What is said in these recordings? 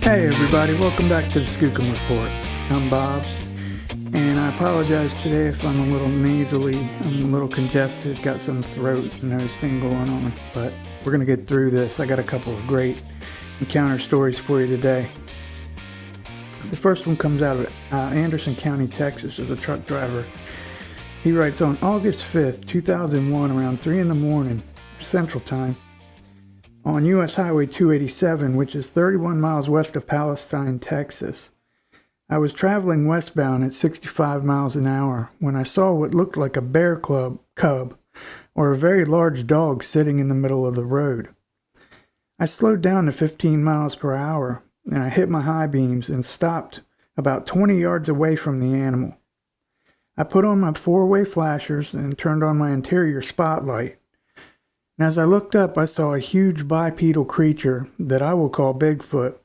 Hey everybody, welcome back to the Skookum Report. I'm Bob, and I apologize today if I'm a little nasally, I'm a little congested, got some throat and nose thing going on, but we're going to get through this. I got a couple of great encounter stories for you today. The first one comes out of Anderson County, Texas, as a truck driver. He writes, on August 5th, 2001, around 3 in the morning, Central Time, on U.S. Highway 287, which is 31 miles west of Palestine, Texas. I was traveling westbound at 65 miles an hour when I saw what looked like a bear cub or a very large dog sitting in the middle of the road. I slowed down to 15 miles per hour and I hit my high beams and stopped about 20 yards away from the animal. I put on my four-way flashers and turned on my interior spotlight. And as I looked up, I saw a huge bipedal creature that I will call Bigfoot.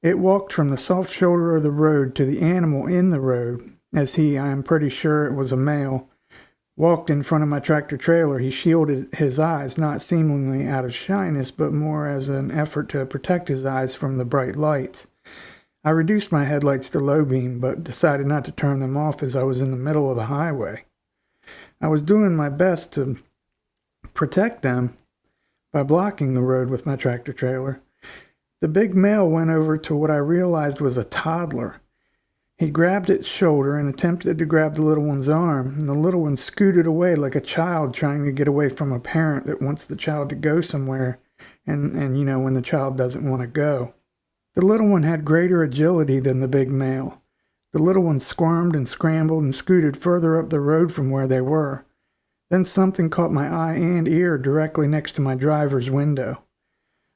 It walked from the soft shoulder of the road to the animal in the road, as he, I am pretty sure it was a male, walked in front of my tractor trailer. He shielded his eyes, not seemingly out of shyness, but more as an effort to protect his eyes from the bright lights. I reduced my headlights to low beam, but decided not to turn them off as I was in the middle of the highway. I was doing my best to protect them by blocking the road with my tractor trailer. The big male went over to what I realized was a toddler. He grabbed its shoulder and attempted to grab the little one's arm, and the little one scooted away like a child trying to get away from a parent that wants the child to go somewhere, and when the child doesn't want to go. The little one had greater agility than the big male. The little one squirmed and scrambled and scooted further up the road from where they were. Then something caught my eye and ear directly next to my driver's window.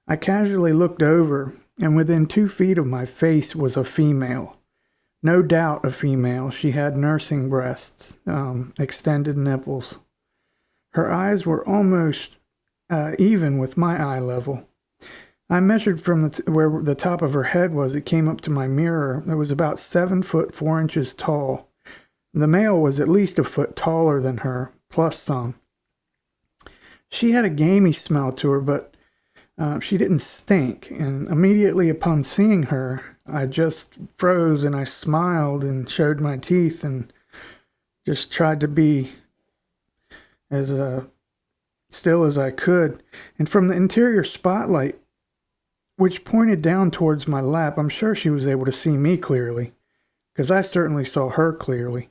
I casually looked over, and within 2 feet of my face was a female. No doubt a female. She had nursing breasts, extended nipples. Her eyes were almost even with my eye level. I measured from where the top of her head was. It came up to my mirror. It was about 7 foot 4 inches tall. The male was at least a foot taller than her, plus some. She had a gamey smell to her, but she didn't stink, and immediately upon seeing her, I just froze and I smiled and showed my teeth and just tried to be as still as I could. And from the interior spotlight, which pointed down towards my lap, I'm sure she was able to see me clearly, because I certainly saw her clearly.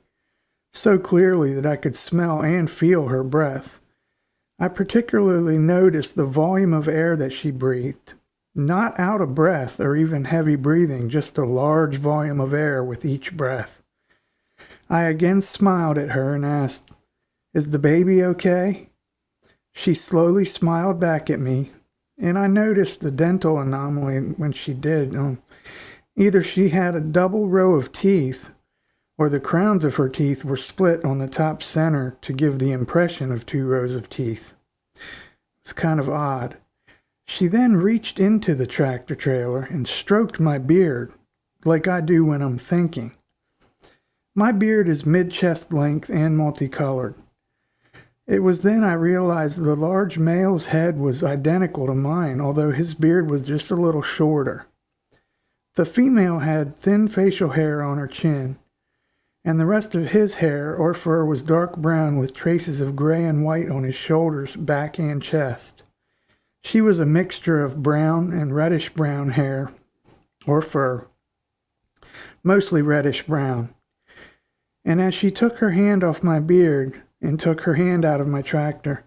So clearly that I could smell and feel her breath. I particularly noticed the volume of air that she breathed. Not out of breath or even heavy breathing, just a large volume of air with each breath. I again smiled at her and asked, "Is the baby okay?" She slowly smiled back at me, and I noticed a dental anomaly when she did. Either she had a double row of teeth, or the crowns of her teeth were split on the top center to give the impression of 2 rows of teeth. It was kind of odd. She then reached into the tractor trailer and stroked my beard, like I do when I'm thinking. My beard is mid-chest length and multicolored. It was then I realized the large male's head was identical to mine, although his beard was just a little shorter. The female had thin facial hair on her chin, and the rest of his hair or fur was dark brown with traces of gray and white on his shoulders, back, and chest. She was a mixture of brown and reddish-brown hair or fur, mostly reddish-brown. And as she took her hand off my beard and took her hand out of my tractor,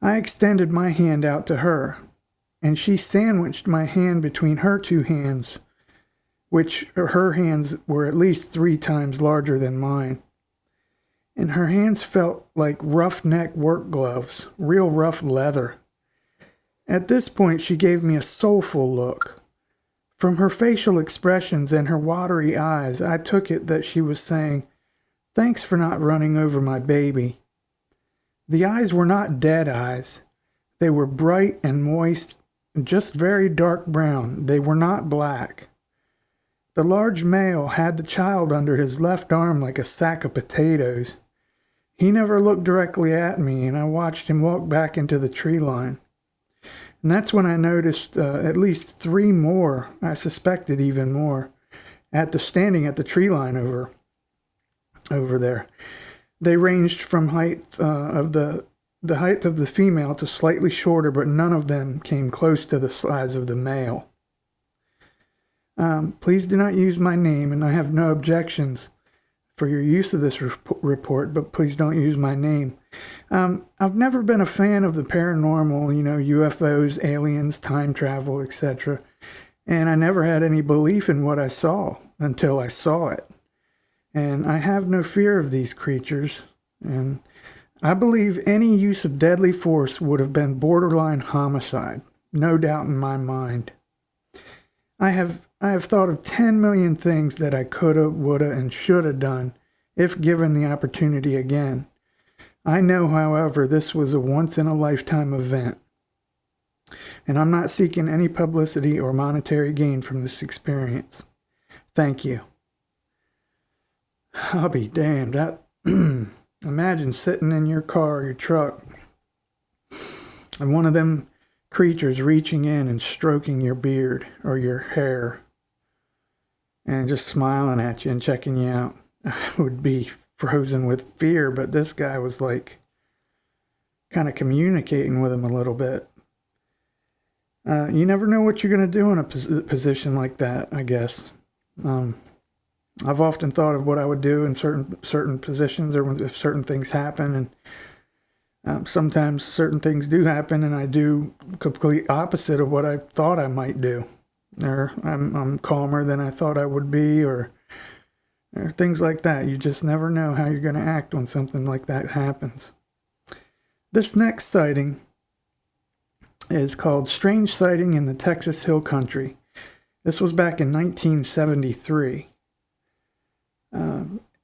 I extended my hand out to her, and she sandwiched my hand between her 2 hands, which her hands were at least 3 times larger than mine. And her hands felt like roughneck work gloves, real rough leather. At this point, she gave me a soulful look. From her facial expressions and her watery eyes, I took it that she was saying, "Thanks for not running over my baby." The eyes were not dead eyes. They were bright and moist, just very dark brown. They were not black. The large male had the child under his left arm like a sack of potatoes. He never looked directly at me, and I watched him walk back into the tree line. And that's when I noticed at least 3 more, I suspected even more, standing at the tree line over there. They ranged from height of the height of the female to slightly shorter, but none of them came close to the size of the male. Please do not use my name, and I have no objections for your use of this report, but please don't use my name. I've never been a fan of the paranormal, UFOs, aliens, time travel, etc. And I never had any belief in what I saw until I saw it. And I have no fear of these creatures, and I believe any use of deadly force would have been borderline homicide, no doubt in my mind. I have thought of 10 million things that I coulda, woulda, and shoulda done if given the opportunity again. I know, however, this was a once-in-a-lifetime event, and I'm not seeking any publicity or monetary gain from this experience. Thank you. I'll be damned. Imagine sitting in your car or your truck and one of them creatures reaching in and stroking your beard or your hair and just smiling at you and checking you out. I would be frozen with fear, but this guy was like kind of communicating with him a little bit. You never know what you're going to do in a position like that, I guess. I've often thought of what I would do in certain positions, or if certain things happen, and sometimes certain things do happen, and I do complete opposite of what I thought I might do, or I'm calmer than I thought I would be, or things like that. You just never know how you're going to act when something like that happens. This next sighting is called Strange Sighting in the Texas Hill Country. This was back in 1973.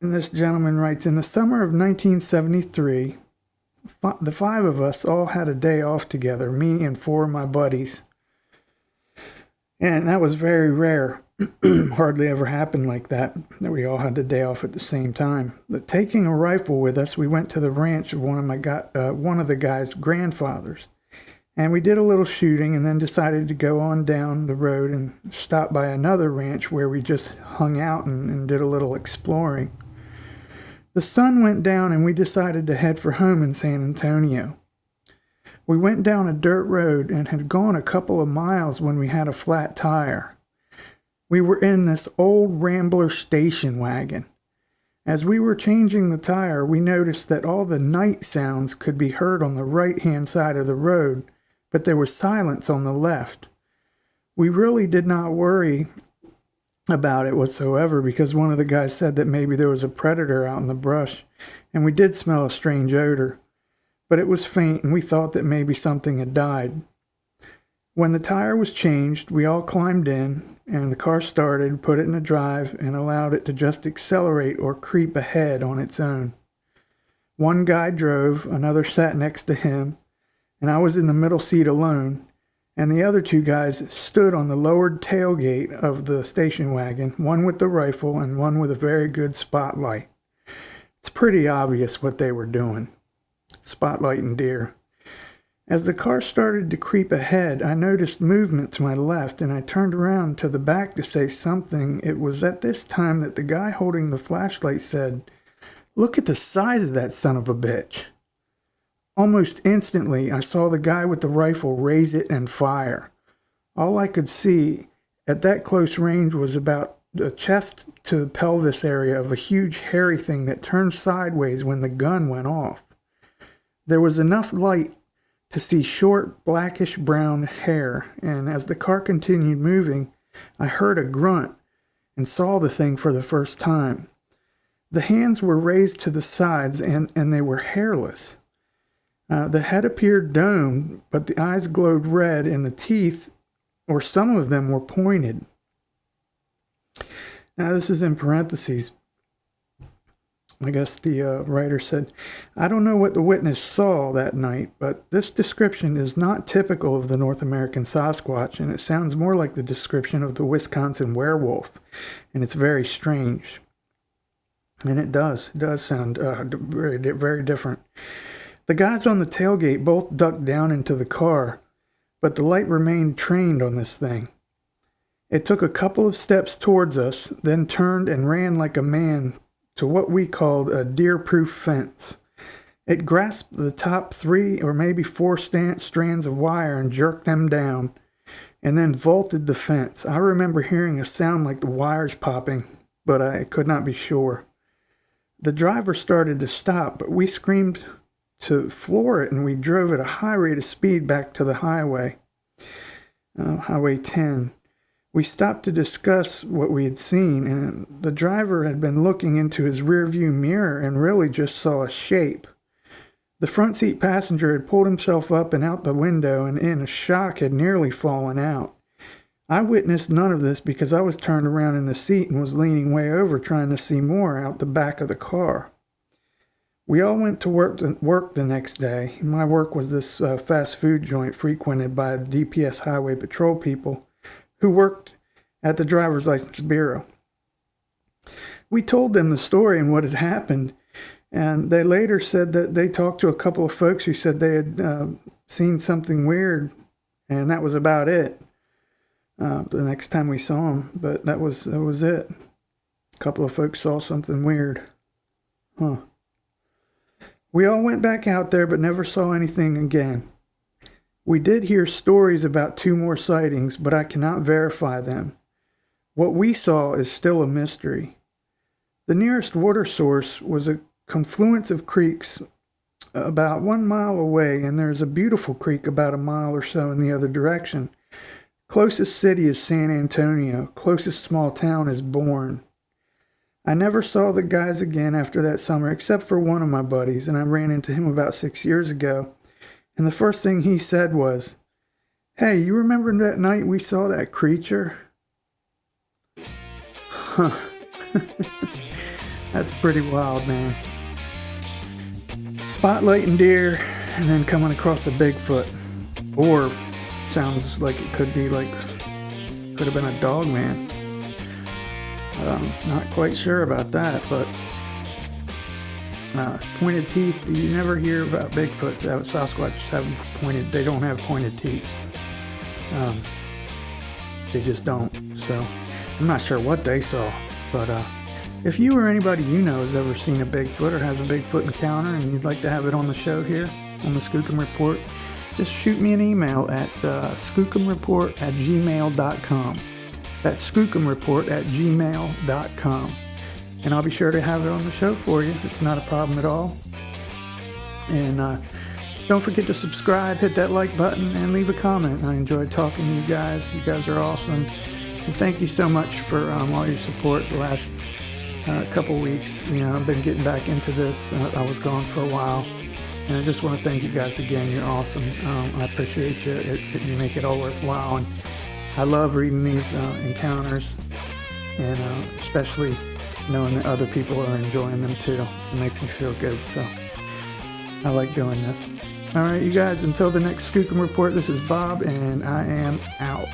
And this gentleman writes, in the summer of 1973, the 5 of us all had a day off together, me and 4 of my buddies. And that was very rare. Hardly ever happened like that we all had the day off at the same time. But taking a rifle with us, we went to the ranch of one of the guy's grandfathers. And we did a little shooting and then decided to go on down the road and stop by another ranch where we just hung out and did a little exploring. The sun went down and we decided to head for home in San Antonio. We went down a dirt road and had gone a couple of miles when we had a flat tire. We were in this old Rambler station wagon. As we were changing the tire, we noticed that all the night sounds could be heard on the right-hand side of the road, but there was silence on the left. We really did not worry about it whatsoever because one of the guys said that maybe there was a predator out in the brush, and we did smell a strange odor, but it was faint and we thought that maybe something had died. When the tire was changed, we all climbed in and the car started, put it in a drive, and allowed it to just accelerate or creep ahead on its own. One guy drove, another sat next to him, and I was in the middle seat alone, and the other 2 guys stood on the lowered tailgate of the station wagon, one with the rifle and one with a very good spotlight. It's pretty obvious what they were doing, spotlighting deer. As the car started to creep ahead, I noticed movement to my left, and I turned around to the back to say something. It was at this time that the guy holding the flashlight said, "Look at the size of that son of a bitch." Almost instantly, I saw the guy with the rifle raise it and fire. All I could see at that close range was about the chest to the pelvis area of a huge hairy thing that turned sideways when the gun went off. There was enough light to see short, blackish brown hair, and as the car continued moving, I heard a grunt and saw the thing for the first time. The hands were raised to the sides and they were hairless. The head appeared domed, but the eyes glowed red, and the teeth, or some of them, were pointed. Now, this is in parentheses. I guess the writer said, "I don't know what the witness saw that night, but this description is not typical of the North American Sasquatch, and it sounds more like the description of the Wisconsin werewolf, and it's very strange." And it does sound very, very different. The guys on the tailgate both ducked down into the car, but the light remained trained on this thing. It took a couple of steps towards us, then turned and ran like a man to what we called a deer-proof fence. It grasped the top 3 or maybe 4 strands of wire and jerked them down, and then vaulted the fence. I remember hearing a sound like the wires popping, but I could not be sure. The driver started to stop, but we screamed to floor it, and we drove at a high rate of speed back to the highway, Highway 10. We stopped to discuss what we had seen, and the driver had been looking into his rearview mirror and really just saw a shape. The front seat passenger had pulled himself up and out the window, and in a shock had nearly fallen out. I witnessed none of this because I was turned around in the seat and was leaning way over trying to see more out the back of the car. We all went to work the next day. My work was this fast food joint frequented by the DPS Highway Patrol people who worked at the Driver's License Bureau. We told them the story and what had happened, and they later said that they talked to a couple of folks who said they had seen something weird, and that was about it. The next time we saw them, but that was it. A couple of folks saw something weird. We all went back out there, but never saw anything again. We did hear stories about 2 more sightings, but I cannot verify them. What we saw is still a mystery. The nearest water source was a confluence of creeks about 1 mile away, and there's a beautiful creek about a mile or so in the other direction. Closest city is San Antonio. Closest small town is Bourne. I never saw the guys again after that summer, except for one of my buddies, and I ran into him about 6 years ago. And the first thing he said was, "Hey, you remember that night we saw that creature?" Huh. That's pretty wild, man. Spotlighting deer and then coming across a Bigfoot. Or sounds like it could have been a dog man. Not quite sure about that, but pointed teeth, you never hear about Bigfoot. Sasquatch they don't have pointed teeth. They just don't. So I'm not sure what they saw, but if you or anybody you know has ever seen a Bigfoot or has a Bigfoot encounter and you'd like to have it on the show here on the Skookum Report, just shoot me an email at skookumreport@gmail.com. That's skookumreport@gmail.com. And I'll be sure to have it on the show for you. It's not a problem at all. And don't forget to subscribe, hit that like button, and leave a comment. I enjoyed talking to you guys. You guys are awesome. And thank you so much for all your support the last couple weeks. You know, I've been getting back into this. I was gone for a while. And I just want to thank you guys again. You're awesome. I appreciate you. You make it all worthwhile. And I love reading these encounters, and especially knowing that other people are enjoying them too. It makes me feel good. So I like doing this. All right, you guys, until the next Skookum Report, this is Bob, and I am out.